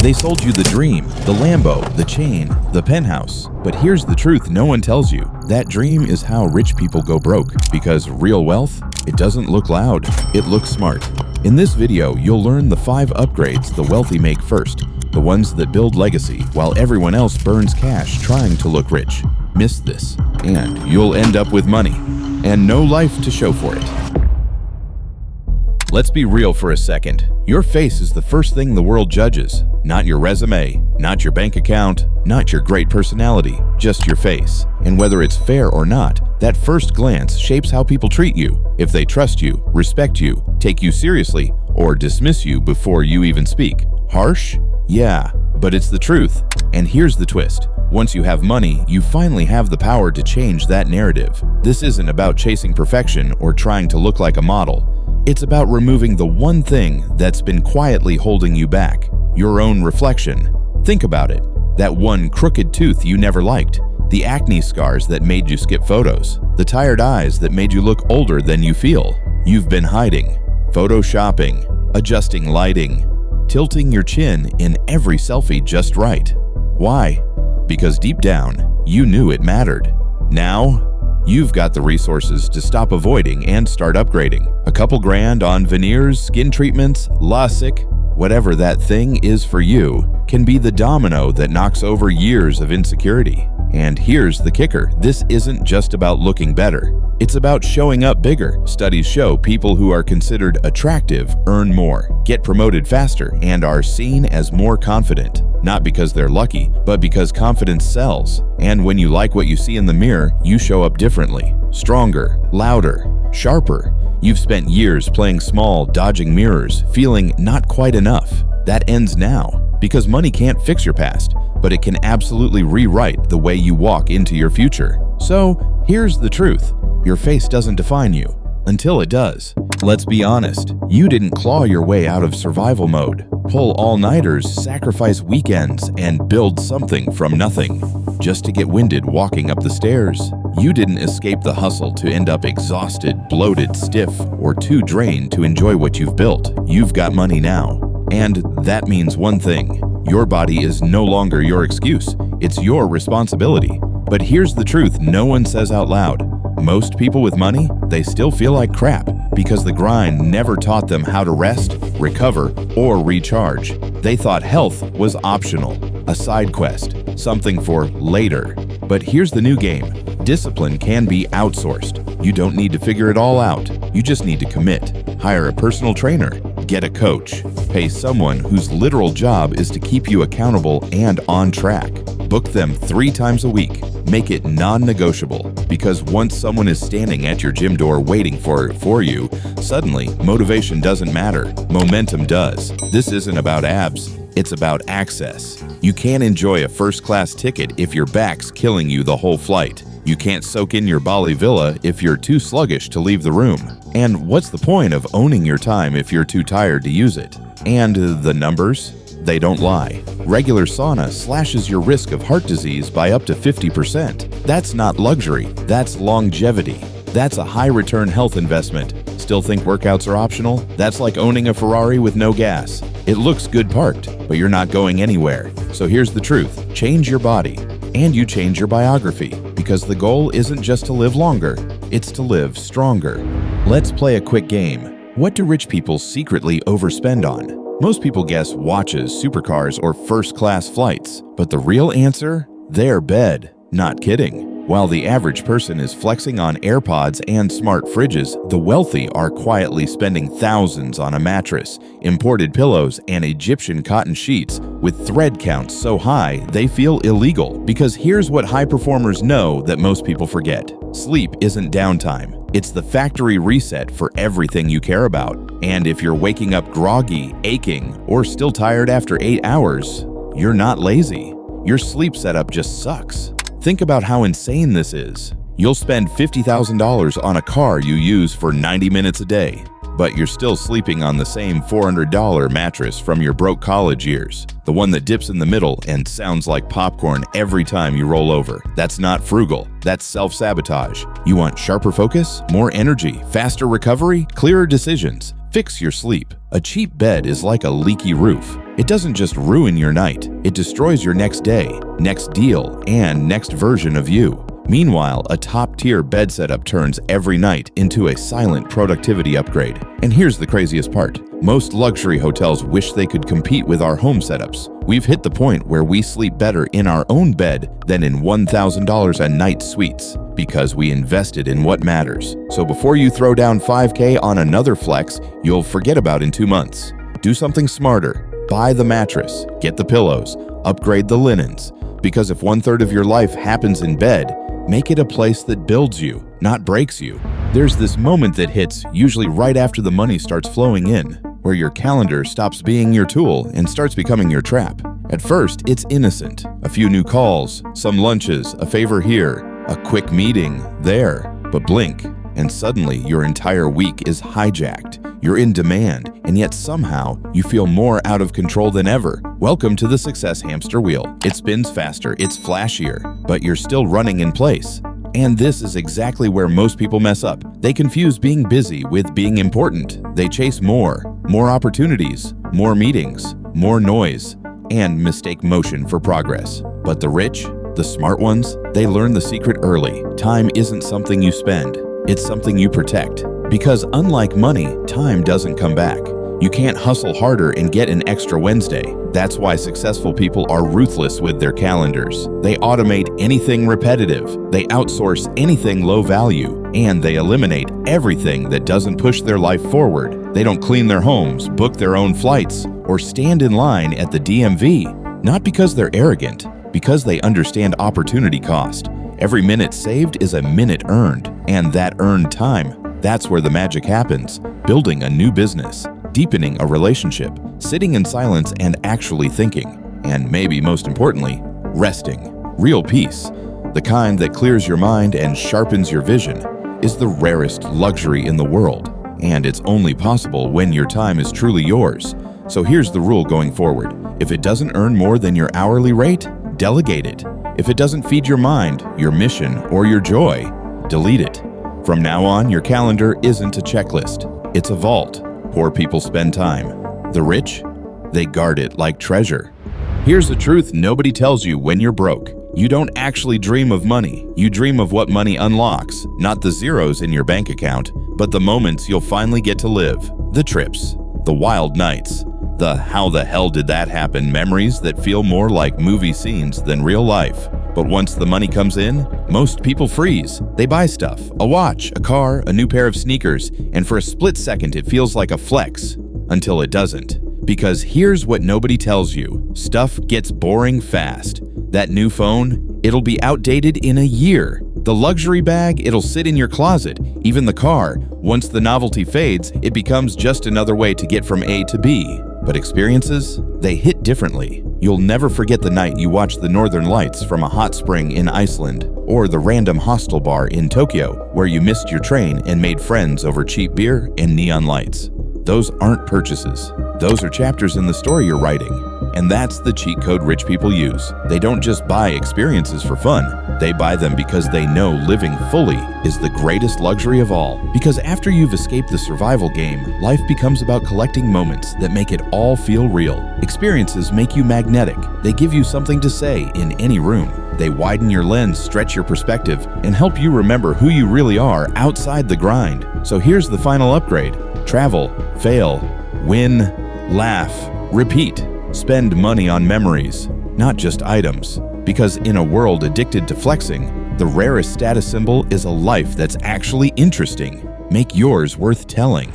They sold you the dream, the Lambo, the chain, the penthouse. But here's the truth no one tells you. That dream is how rich people go broke, because real wealth, it doesn't look loud, it looks smart. In this video, you'll learn the 5 upgrades the wealthy make first, the ones that build legacy while everyone else burns cash trying to look rich. Miss this, and you'll end up with money and no life to show for it. Let's be real for a second. Your face is the first thing the world judges. Not your resume, not your bank account, not your great personality, just your face. And whether it's fair or not, that first glance shapes how people treat you. If they trust you, respect you, take you seriously, or dismiss you before you even speak. Harsh? Yeah, but it's the truth. And here's the twist. Once you have money, you finally have the power to change that narrative. This isn't about chasing perfection or trying to look like a model. It's about removing the one thing that's been quietly holding you back, your own reflection. Think about it. That one crooked tooth you never liked, the acne scars that made you skip photos, the tired eyes that made you look older than you feel. You've been hiding, photoshopping, adjusting lighting, tilting your chin in every selfie just right. Why? Because deep down, you knew it mattered. Now, you've got the resources to stop avoiding and start upgrading. A couple grand on veneers, skin treatments, LASIK, whatever that thing is for you, can be the domino that knocks over years of insecurity. And here's the kicker. This isn't just about looking better. It's about showing up bigger. Studies show people who are considered attractive earn more, get promoted faster, and are seen as more confident. Not because they're lucky, but because confidence sells. And when you like what you see in the mirror, you show up differently. Stronger, louder, sharper. You've spent years playing small, dodging mirrors, feeling not quite enough. That ends now. Because money can't fix your past, but it can absolutely rewrite the way you walk into your future. So, here's the truth. Your face doesn't define you, until it does. Let's be honest, you didn't claw your way out of survival mode, pull all-nighters, sacrifice weekends, and build something from nothing, just to get winded walking up the stairs. You didn't escape the hustle to end up exhausted, bloated, stiff, or too drained to enjoy what you've built. You've got money now. And that means one thing. Your body is no longer your excuse. It's your responsibility. But here's the truth no one says out loud. Most people with money, they still feel like crap because the grind never taught them how to rest, recover, or recharge. They thought health was optional, a side quest, something for later. But here's the new game. Discipline can be outsourced. You don't need to figure it all out. You just need to commit. Hire a personal trainer. Get a coach. Pay someone whose literal job is to keep you accountable and on track. Book them 3 times a week. Make it non-negotiable, because once someone is standing at your gym door waiting for you, suddenly motivation doesn't matter. Momentum does. This isn't about abs. It's about access. You can't enjoy a first-class ticket if your back's killing you the whole flight. You can't soak in your Bali villa if you're too sluggish to leave the room. And what's the point of owning your time if you're too tired to use it? And the numbers? They don't lie. Regular sauna slashes your risk of heart disease by up to 50%. That's not luxury, that's longevity. That's a high-return health investment. Still think workouts are optional? That's like owning a Ferrari with no gas. It looks good parked, but you're not going anywhere. So here's the truth. Change your body, and you change your biography. Because the goal isn't just to live longer, it's to live stronger. Let's play a quick game. What do rich people secretly overspend on? Most people guess watches, supercars, or first-class flights. But the real answer? Their bed. Not kidding. While the average person is flexing on AirPods and smart fridges, the wealthy are quietly spending thousands on a mattress, imported pillows, and Egyptian cotton sheets with thread counts so high they feel illegal. Because here's what high performers know that most people forget. Sleep isn't downtime. It's the factory reset for everything you care about. And if you're waking up groggy, aching, or still tired after 8 hours, you're not lazy. Your sleep setup just sucks. Think about how insane this is. You'll spend $50,000 on a car you use for 90 minutes a day, but you're still sleeping on the same $400 mattress from your broke college years, the one that dips in the middle and sounds like popcorn every time you roll over. That's not frugal, that's self-sabotage. You want sharper focus, more energy, faster recovery, clearer decisions. Fix your sleep. A cheap bed is like a leaky roof. It doesn't just ruin your night, it destroys your next day, next deal, and next version of you. Meanwhile, a top-tier bed setup turns every night into a silent productivity upgrade. And here's the craziest part. Most luxury hotels wish they could compete with our home setups. We've hit the point where we sleep better in our own bed than in $1,000 a night suites because we invested in what matters. So before you throw down $5K on another flex you'll forget about in 2 months, do something smarter. Buy the mattress, get the pillows, upgrade the linens. Because if 1/3 of your life happens in bed, make it a place that builds you, not breaks you. There's this moment that hits, usually right after the money starts flowing in, where your calendar stops being your tool and starts becoming your trap. At first, it's innocent. A few new calls, some lunches, a favor here, a quick meeting there. But blink, and suddenly your entire week is hijacked. You're in demand, and yet somehow you feel more out of control than ever. Welcome to the success hamster wheel. It spins faster, it's flashier, but you're still running in place. And this is exactly where most people mess up. They confuse being busy with being important. They chase more opportunities, more meetings, more noise, and mistake motion for progress. But the rich, the smart ones, they learn the secret early. Time isn't something you spend, it's something you protect. Because unlike money, time doesn't come back. You can't hustle harder and get an extra Wednesday. That's why successful people are ruthless with their calendars. They automate anything repetitive, they outsource anything low value, and they eliminate everything that doesn't push their life forward. They don't clean their homes, book their own flights, or stand in line at the DMV. Not because they're arrogant, because they understand opportunity cost. Every minute saved is a minute earned, and that earned time, that's where the magic happens. Building a new business, deepening a relationship, sitting in silence and actually thinking, and maybe most importantly, resting. Real peace, the kind that clears your mind and sharpens your vision, is the rarest luxury in the world, and it's only possible when your time is truly yours. So here's the rule going forward. If it doesn't earn more than your hourly rate, delegate it. If it doesn't feed your mind, your mission, or your joy, delete it. From now on, your calendar isn't a checklist. It's a vault. Poor people spend time. The rich, they guard it like treasure. Here's the truth nobody tells you when you're broke. You don't actually dream of money. You dream of what money unlocks, not the zeros in your bank account, but the moments you'll finally get to live. The trips, the wild nights, the how the hell did that happen memories that feel more like movie scenes than real life. But once the money comes in, most people freeze. They buy stuff, a watch, a car, a new pair of sneakers, and for a split second it feels like a flex, until it doesn't. Because here's what nobody tells you. Stuff gets boring fast. That new phone, it'll be outdated in a year. The luxury bag, it'll sit in your closet. Even the car, once the novelty fades, it becomes just another way to get from A to B. But experiences, they hit differently. You'll never forget the night you watched the northern lights from a hot spring in Iceland, or the random hostel bar in Tokyo where you missed your train and made friends over cheap beer and neon lights. Those aren't purchases. Those are chapters in the story you're writing. And that's the cheat code rich people use. They don't just buy experiences for fun. They buy them because they know living fully is the greatest luxury of all. Because after you've escaped the survival game, life becomes about collecting moments that make it all feel real. Experiences make you magnetic. They give you something to say in any room. They widen your lens, stretch your perspective, and help you remember who you really are outside the grind. So here's the final upgrade. Travel, fail, win, laugh, repeat. Spend money on memories, not just items. Because in a world addicted to flexing, the rarest status symbol is a life that's actually interesting. Make yours worth telling.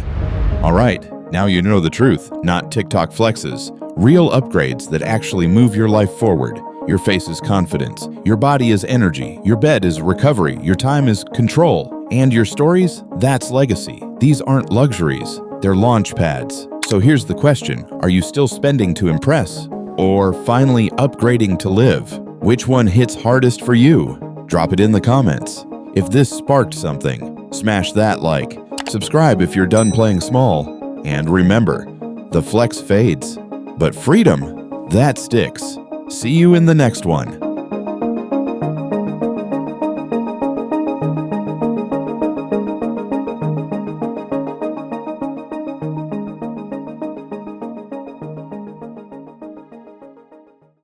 All right, now you know the truth, not TikTok flexes. Real upgrades that actually move your life forward. Your face is confidence, your body is energy, your bed is recovery, your time is control, and your stories, that's legacy. These aren't luxuries, they're launch pads. So here's the question, are you still spending to impress? Or finally upgrading to live? Which one hits hardest for you? Drop it in the comments. If this sparked something, smash that like. Subscribe if you're done playing small. And remember, the flex fades, but freedom, that sticks. See you in the next one.